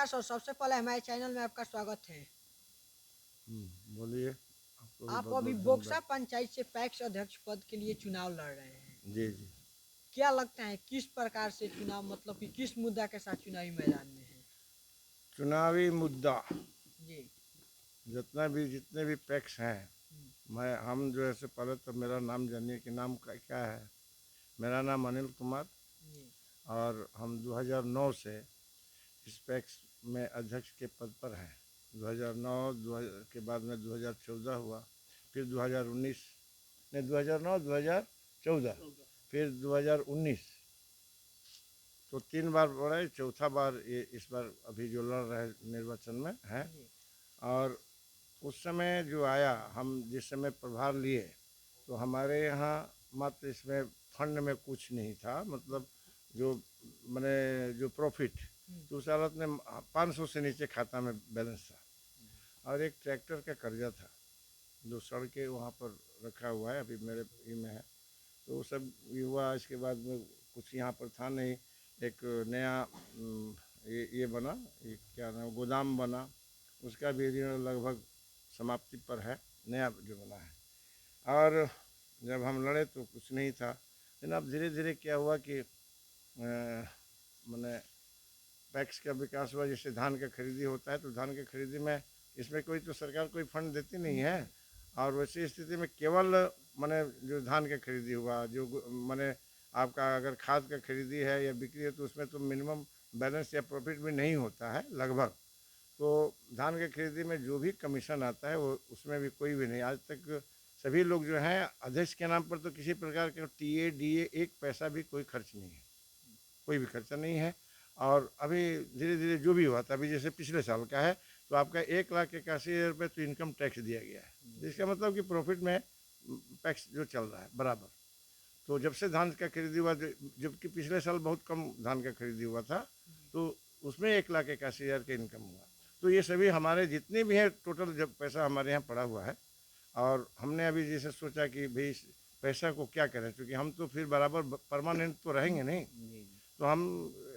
नमस्कार सर, सबसे पहले हमारे चैनल में आपका स्वागत है। बोलिए। आपको भी आप बहुत अभी बहुत बोक्सा धन्यवाद। पंचायत से पैक्स अध्यक्ष पद के लिए चुनाव लड़ रहे हैं। जी जी। क्या लगता है किस प्रकार से चुनाव मतलब कि किस मुद्दा के साथ चुनावी मैदान में है? चुनावी मुद्दा जी। जितने भी पैक्स हैं, हम्म, मैं हम जो है से पहले तो मेरा नाम जानिए कि नाम क्या है। मेरा नाम अनिल कुमार जी। और हम 2009 से इस पैक्स में अध्यक्ष के पद पर हैं। 2009 के बाद में 2014 हुआ, फिर 2019 नहीं 2009 2014, फिर 2019, तो 3 बार बढ़े, चौथा बार ये इस बार अभी जो लड़ रहे निर्वाचन में है। जी। और उस समय जो आया, हम जिस समय प्रभार लिए तो हमारे यहाँ मात्र इसमें फंड में कुछ नहीं था, मतलब जो मैंने जो प्रॉफिट, हम्म, तो उस हालत में 500 से नीचे खाता में बैलेंस था और एक ट्रैक्टर का कर्जा था जो सड़के वहाँ पर रखा हुआ है, अभी मेरे ही में है। तो वो सब ये हुआ, इसके बाद में कुछ यहाँ पर था नहीं। एक नया ये बना, ये क्या नाम, गोदाम बना, उसका भी ऋण लगभग समाप्ति पर है, नया जो बना है। और जब हम लड़े तो कुछ नहीं था, लेकिन अब धीरे धीरे क्या हुआ कि मैंने पैक्स का विकास हुआ। जैसे धान का खरीदी होता है तो धान की खरीदी में इसमें कोई तो सरकार कोई फंड देती नहीं है, और वैसी स्थिति में केवल मैंने जो धान का खरीदी हुआ, जो मैंने आपका अगर खाद का खरीदी है या बिक्री है तो उसमें तो मिनिमम बैलेंस या प्रॉफिट भी नहीं होता है लगभग। तो धान की खरीदी में जो भी कमीशन आता है वो उसमें भी कोई भी नहीं, आज तक सभी लोग जो हैं अध्यक्ष के नाम पर तो किसी प्रकार के टीए डीए एक पैसा भी कोई खर्च नहीं है, कोई भी खर्चा नहीं है। और अभी धीरे धीरे जो भी हुआ था, अभी जैसे पिछले साल का है तो आपका 1,81,000 रुपये तो इनकम टैक्स दिया गया है, जिसका मतलब कि प्रॉफिट में टैक्स जो चल रहा है बराबर। तो जब से धान का खरीदी हुआ, जबकि पिछले साल बहुत कम धान का खरीदी हुआ था, तो उसमें 1,81,000 का इनकम हुआ। तो ये सभी हमारे जितने भी हैं टोटल जब पैसा हमारे यहाँ पड़ा हुआ है। और हमने अभी जैसे सोचा कि भाई इस पैसा को क्या करें, क्योंकि हम तो फिर बराबर परमानेंट तो रहेंगे नहीं। तो हम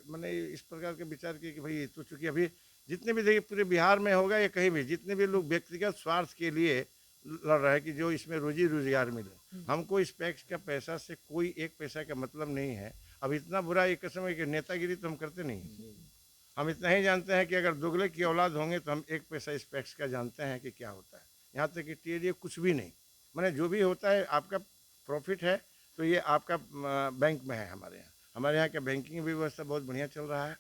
मैंने इस प्रकार के विचार किए कि भाई तो चूँकि अभी जितने भी, देखिए पूरे बिहार में होगा या कहीं भी, जितने भी लोग व्यक्तिगत स्वार्थ के लिए लड़ रहे हैं कि जो इसमें रोजी रोजगार मिले, हमको इस पैक्स का पैसा से कोई एक पैसा का मतलब नहीं है। अब इतना बुरा एक किस्म है कि नेतागिरी तो हम करते नहीं हैं। हम इतना ही जानते हैं कि अगर दोगले की औलाद होंगे तो हम एक पैसा इस पैक्स का जानते हैं कि क्या होता है। यहाँ तक कि टीए कुछ भी नहीं, मैंने जो भी होता है आपका प्रॉफिट है तो ये आपका बैंक में है। हमारे यहाँ का बैंकिंग व्यवस्था बहुत बढ़िया चल रहा है।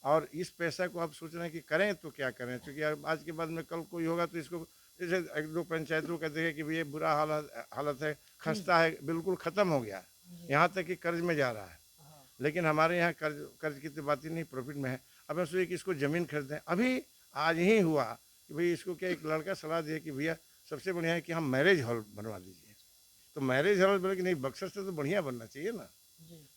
और इस पैसा को आप सोच रहे हैं कि करें तो क्या करें, क्योंकि आज के बाद में कल कोई होगा तो इसको, जैसे एक दो पंचायतों का देखे कि ये बुरा हालत है, खस्ता है, बिल्कुल ख़त्म हो गया है, यहाँ तक कि कर्ज में जा रहा है। लेकिन हमारे यहाँ कर्ज कर्ज की तो बात ही नहीं, प्रॉफिट में है। अब मैं सोचिए कि इसको ज़मीन खरीदें, अभी आज ही हुआ कि भाई इसको क्या, एक लड़का सलाह दिया कि भैया सबसे बढ़िया है कि हम मैरिज हॉल बनवा दीजिए। तो मैरिज हॉल बोले कि नहीं, बक्सर से तो बढ़िया बनना चाहिए ना।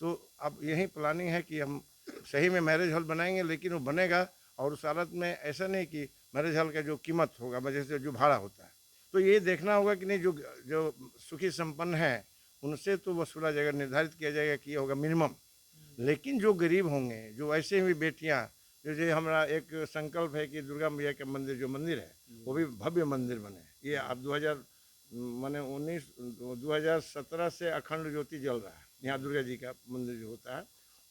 तो अब यही प्लानिंग है कि हम सही में मैरिज हॉल बनाएंगे, लेकिन वो बनेगा और उस हालत में ऐसा नहीं कि मैरिज हॉल का जो कीमत होगा वजह से जो भाड़ा होता है, तो ये देखना होगा कि नहीं, जो जो सुखी संपन्न है उनसे तो वसूला जाएगा, निर्धारित किया जाएगा कि ये होगा मिनिमम। लेकिन जो गरीब होंगे, जो ऐसे हुई बेटियाँ, जैसे हमारा एक संकल्प है कि दुर्गा मैया का मंदिर जो मंदिर है वो भी भव्य मंदिर बने। ये अब 2000 मैंने 2017 से अखंड ज्योति जल रहा है यहाँ, दुर्गा जी का मंदिर जो होता है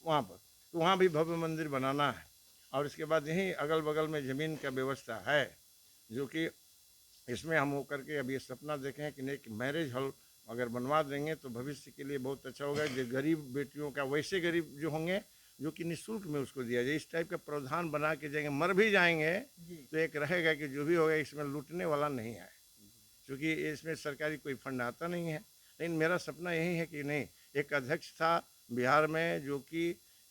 वहाँ पर, तो वहाँ भी भव्य मंदिर बनाना है। और इसके बाद यहीं अगल बगल में ज़मीन का व्यवस्था है, जो कि इसमें हम होकर के अभी सपना देखें कि नहीं, कि मैरिज हॉल अगर बनवा देंगे तो भविष्य के लिए बहुत अच्छा होगा। जो गरीब बेटियों का, वैसे गरीब जो होंगे जो कि निःशुल्क में उसको दिया जाए, इस टाइप का प्रावधान बना के जाएंगे, मर भी जाएंगे तो एक रहेगा कि जो भी होगा इसमें लूटने वाला नहीं है, क्योंकि इसमें सरकारी कोई फंड आता नहीं है। लेकिन मेरा सपना यही है कि नहीं, एक अध्यक्ष था बिहार में जो कि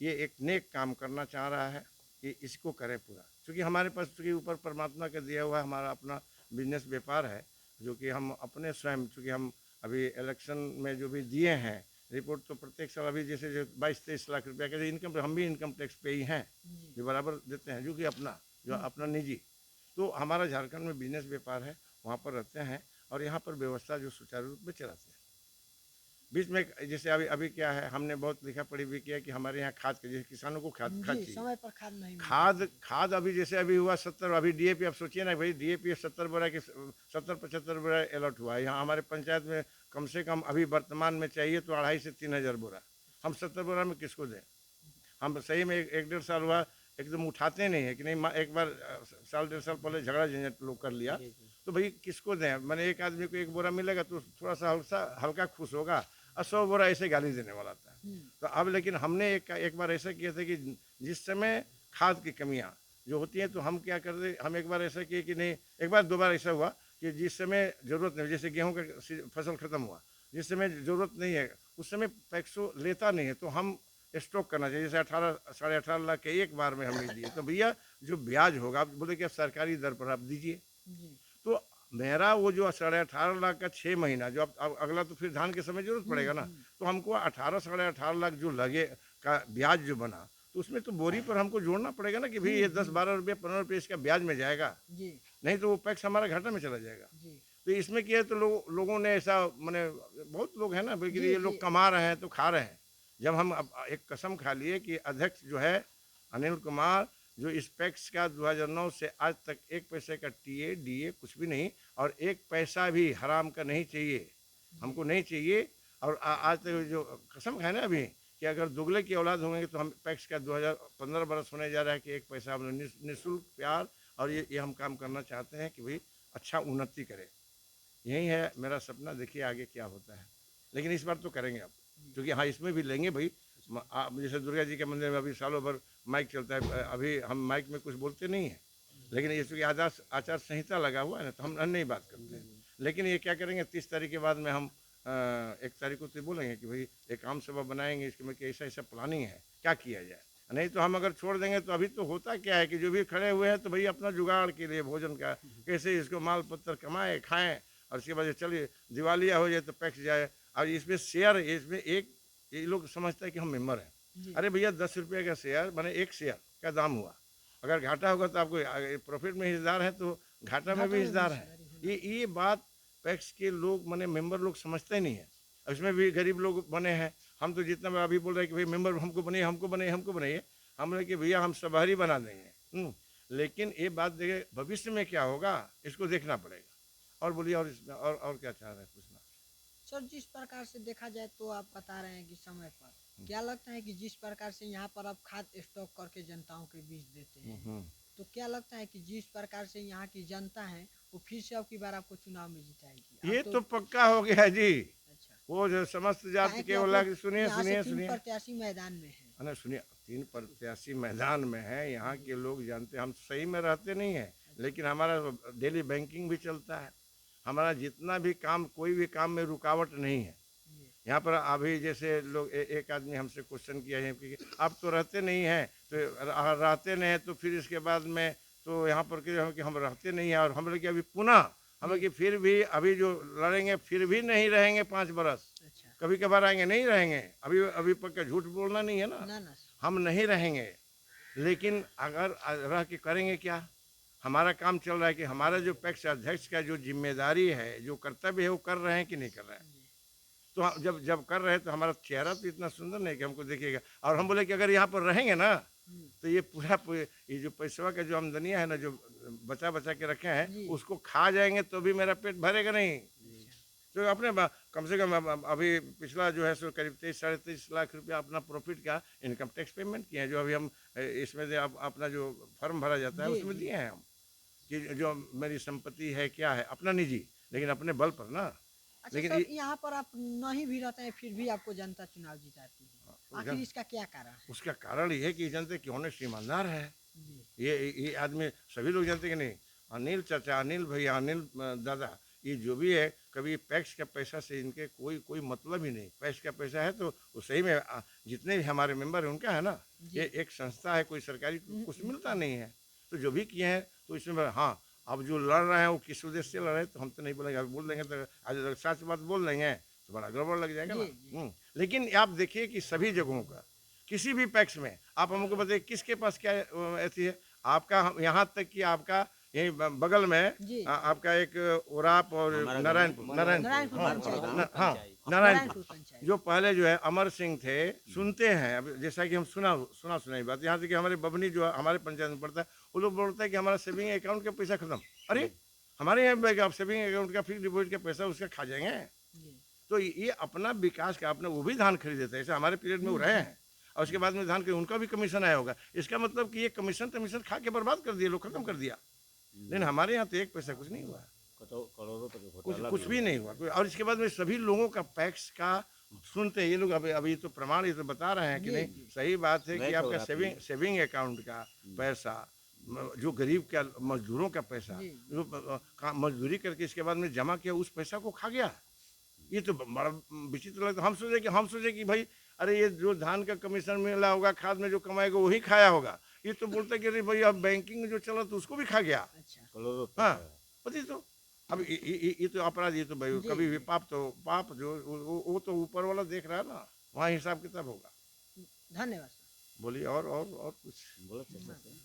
ये एक नेक काम करना चाह रहा है कि इसको करें पूरा, क्योंकि हमारे पास चूँकि ऊपर परमात्मा का दिया हुआ हमारा अपना बिजनेस व्यापार है, जो कि हम अपने स्वयं, चूँकि हम अभी इलेक्शन में जो भी दिए हैं रिपोर्ट, तो प्रत्येक साल अभी जैसे जो 22-23 लाख रुपया का इनकम, हम भी इनकम टैक्स पे ही हैं जो बराबर देते हैं, जो अपना निजी। तो हमारा झारखंड में बिजनेस व्यापार है, वहाँ पर रहते हैं और यहाँ पर व्यवस्था जो सुचारू रूप में चलाते हैं। बीच में जैसे अभी अभी क्या है, हमने बहुत लिखा पढ़ी भी किया कि हमारे यहाँ खाद के, जैसे किसानों को खाद खाद जी, चाहिए। समय पर खाद नहीं मिलता। खाद खाद अभी जैसे अभी हुआ 70, अभी डीएपी, आप सोचिए ना भाई, डीएपी 70 बोरा के 70-75 बोरा अलॉट हुआ है। यहाँ हमारे पंचायत में कम से कम अभी वर्तमान में चाहिए तो 2,500 से 3,000 बोरा। हम 70 बोरा में किसको दें? हम सही में एक डेढ़ साल हुआ एकदम उठाते नहीं है कि नहीं, एक बार साल डेढ़ साल पहले झगड़ा झंझट लोग कर लिया, तो भाई किसको दें? मैंने एक आदमी को 1 बोरा मिलेगा तो थोड़ा सा हल्का खुश होगा, और 100 बोरा ऐसे गाली देने वाला था। तो अब लेकिन हमने एक बार ऐसा किया था कि जिस समय खाद की कमियां जो होती हैं तो हम क्या करते, हम एक बार ऐसा किए कि नहीं, एक बार दो बार ऐसा हुआ कि जिस समय जरूरत नहीं, जैसे गेहूं का फसल खत्म हुआ, जिस समय जरूरत नहीं है उस समय पैक्सो लेता नहीं है, तो हम स्टॉक करना चाहिए। जैसे 18-18.5 लाख के एक बार में हमने दिए, तो भैया जो ब्याज होगा, आप बोले कि आप सरकारी दर पर आप दीजिए। तो मेरा वो जो 18.5 लाख का 6 महीना जो अब अगला तो फिर धान के समय जरूरत पड़ेगा ना, तो हमको 18-18.5 लाख जो लगे का ब्याज जो बना, तो उसमें तो बोरी पर हमको जोड़ना पड़ेगा ना कि भाई ये 10-12 रुपये 15 रुपये इसका ब्याज में जाएगा, नहीं तो वो पैक्स हमारा घाटा में चला जाएगा। तो इसमें क्या है, तो लोगों ने ऐसा, मैंने बहुत लोग हैं ना भाई कि ये लोग कमा रहे हैं तो खा रहे हैं। जब हम अब एक कसम खा लिए कि अध्यक्ष जो है अनिल कुमार, जो इस पैक्स का 2009 से आज तक 1 पैसे का टीए डीए कुछ भी नहीं, और 1 पैसा भी हराम का नहीं चाहिए, हमको नहीं चाहिए। और आज तक जो कसम खाए ना अभी कि अगर दुगले की औलाद होंगे तो हम पैक्स का 2015 बरस होने जा रहा है कि 1 पैसा हम लोग निःशुल्क प्यार, और ये हम काम करना चाहते हैं कि भाई अच्छा उन्नति करे। यही है मेरा सपना, देखिए आगे क्या होता है, लेकिन इस बार तो करेंगे अब, क्योंकि हाँ इसमें भी लेंगे भाई। जैसे दुर्गा जी के मंदिर में अभी सालों भर माइक चलता है, अभी हम माइक में कुछ बोलते नहीं हैं, लेकिन ये चूँकि आचार संहिता लगा हुआ है ना, तो हम नहीं बात करते हैं। लेकिन ये क्या करेंगे, 30 तारीख के बाद में हम 1 तारीख को तो बोलेंगे कि भाई एक आम सभा बनाएंगे, इसके में कि ऐसा ऐसा प्लानिंग है, क्या किया जाए। नहीं तो हम अगर छोड़ देंगे तो अभी तो होता क्या है कि जो भी खड़े हुए हैं तो भाई अपना जुगाड़ के लिए भोजन का कैसे इसको माल पत्तर कमाएँ खाएँ, और उसके बाद चलिए दिवालिया हो जाए तो पैक्स जाए। और इसमें शेयर, इसमें एक ये लोग समझता है कि हम मेंबर हैं। अरे भैया 10 रुपये का शेयर माने 1 शेयर का दाम हुआ, अगर घाटा होगा तो आपको प्रॉफिट में हिस्सेदार है तो घाटा में भी हिस्सेदार है। ये बात पैक्स के लोग माने मेंबर लोग समझते नहीं है। इसमें भी गरीब लोग बने हैं, हम तो जितना अभी बोल रहे हैं कि भाई मेंबर हमको बनाइए हमको बनाइए हमको बनाइए, हम लोग कि भैया हम सभारी बना देंगे। लेकिन ये बात देखे भविष्य में क्या होगा इसको देखना पड़ेगा। और बोलिए, और इसमें और क्या चाह रहे हैं पूछना? सर, जिस प्रकार से देखा जाए तो आप बता रहे हैं कि समय पर, क्या लगता है कि जिस प्रकार से यहाँ पर आप खाद स्टॉक करके जनताओं के बीच देते हैं, तो क्या लगता है कि जिस प्रकार से यहाँ की जनता है वो फिर से अब की बार आपको चुनाव में जिताएगी? ये तो पक्का हो गया जी। अच्छा, वो जो समस्त जाति के आप बोला लोग कि सुनिए यहाँ से सुनिए 3 सुनिए, प्रत्याशी मैदान में है। है ना, सुनिए 3 प्रत्याशी मैदान में है। यहाँ के लोग जानते हैं हम सही में रहते नहीं हैं, लेकिन हमारा डेली बैंकिंग भी चलता है, हमारा जितना भी काम, कोई भी काम में रुकावट नहीं है। यहाँ पर अभी जैसे लोग एक आदमी हमसे क्वेश्चन किया है कि आप तो रहते नहीं हैं, तो रहते नहीं हैं तो फिर इसके बाद में तो यहाँ पर कि हम रहते नहीं हैं, और हम लोग कि अभी पुनः हम लोग कि फिर भी अभी जो लड़ेंगे फिर भी नहीं रहेंगे 5 बरस। अच्छा, कभी कभार आएंगे, नहीं रहेंगे। अभी पक्का झूठ बोलना नहीं है ना, ना हम नहीं रहेंगे। लेकिन अगर रह के करेंगे क्या, हमारा काम चल रहा है कि हमारा जो पैक्स अध्यक्ष का जो जिम्मेदारी है, जो कर्तव्य है, वो कर रहे हैं कि नहीं कर रहे हैं। तो जब कर रहे हैं तो हमारा चेहरा तो इतना सुंदर नहीं कि हमको देखिएगा। और हम बोले कि अगर यहाँ पर रहेंगे ना तो ये पूरा ये जो पैसा का जो आमदनियाँ है ना, जो बचा बचा के रखे हैं, उसको खा जाएंगे तो भी मेरा पेट भरेगा नहीं। तो अपने कम से कम अभी पिछला जो है सो करीब 23-23.5 लाख रुपया अपना प्रॉफिट का इनकम टैक्स पेमेंट किए हैं, जो अभी हम इसमें से अपना जो फॉर्म भरा जाता है उसमें दिए हैं हम, कि जो मेरी संपत्ति है क्या है अपना निजी, लेकिन अपने बल पर ना। अच्छा लेकिन सर, यहाँ पर आप नहीं भी रहते हैं फिर भी आपको जनता चुनाव जिताती है, आखिर इसका क्या कारण है? उसका कारण ये है कि जनता की ऑनेस्ट ईमानदार है। जी, ये आदमी सभी लोग जानते कि नहीं, अनिल चाचा, अनिल भैया, अनिल दादा, ये जो भी है, कभी पैक्स का पैसा से इनके कोई मतलब ही नहीं। पैक्स का पैसा है तो वो सही में जितने भी हमारे मेंबर हैं उनका है ना। ये एक संस्था है, कोई सरकारी कुछ मिलता नहीं है। तो जो भी किए हैं तो इसमें हाँ, अब जो लड़ रहे हैं वो किस उद्देश्य से लड़ रहे हैं तो हम तो नहीं बोलेंगे। अभी बोल देंगे तो आज अगर सच बात बोल देंगे तो बड़ा गड़बड़ लग जाएगा ना। लेकिन आप देखिए कि सभी जगहों का, किसी भी पैक्स में आप हमको बताइए किसके पास क्या ऐसी है। आपका यहाँ तक कि आपका यही बगल में आपका एक ओराप और नारायणपुर, हाँ, नारायणपुर पंचायत। जो पहले जो है अमर सिंह थे, सुनते हैं अब जैसा कि हम सुना ही बात, यहाँ से कि हमारे बबनी जो हमारे पंचायत में पड़ता है, वो लोग बोलता है कि हमारा सेविंग अकाउंट का पैसा खत्म। अरे हमारे यहाँ बैंक आप सेविंग अकाउंट का फिक्स डिपॉजिट का पैसा उसका खा जाएंगे। जी तो ये अपना विकास का अपना वो भी धान खरीदते हैं, ऐसे हमारे पीरियड में वो रहे हैं, और उसके बाद में धान के उनका भी कमीशन आया होगा। इसका मतलब कि ये कमीशन खा के बर्बाद कर दिए लोग, खत्म कर दिया। लेकिन हमारे यहाँ तो एक पैसा कुछ नहीं हुआ, करोड़ों रुपए का कुछ घोटाला कुछ भी भी नहीं हुआ। और इसके बाद में सभी लोगों का पैक्स का सुनते हैं ये लोग। अभी तो प्रमाण ये तो बता रहे हैं कि जी, नहीं, जी। सही बात है कि नहीं आपका तो सेविंग अकाउंट का पैसा, जो गरीब का मजदूरों का पैसा जी। जो मजदूरी करके इसके बाद में जमा किया, उस पैसा को खा गया। ये तो बड़ा विचित्र लगता। हम सोचे कि भाई अरे ये जो धान का कमीशन मिला होगा, खाद में जो कमाएगा वही खाया होगा। ये तो बोलता है कि अरे भाई अब बैंकिंग में जो चला तो उसको भी खा गया। अच्छा करोड़ों रुपए हाँ का। पति तो अब ये तो अपराध, ये तो भाई जी, कभी भी जी। पाप जो वो तो ऊपर वाला देख रहा है ना, वहाँ हिसाब किताब होगा। धन्यवाद सर। बोलिए और कुछ बोलो चाचा से।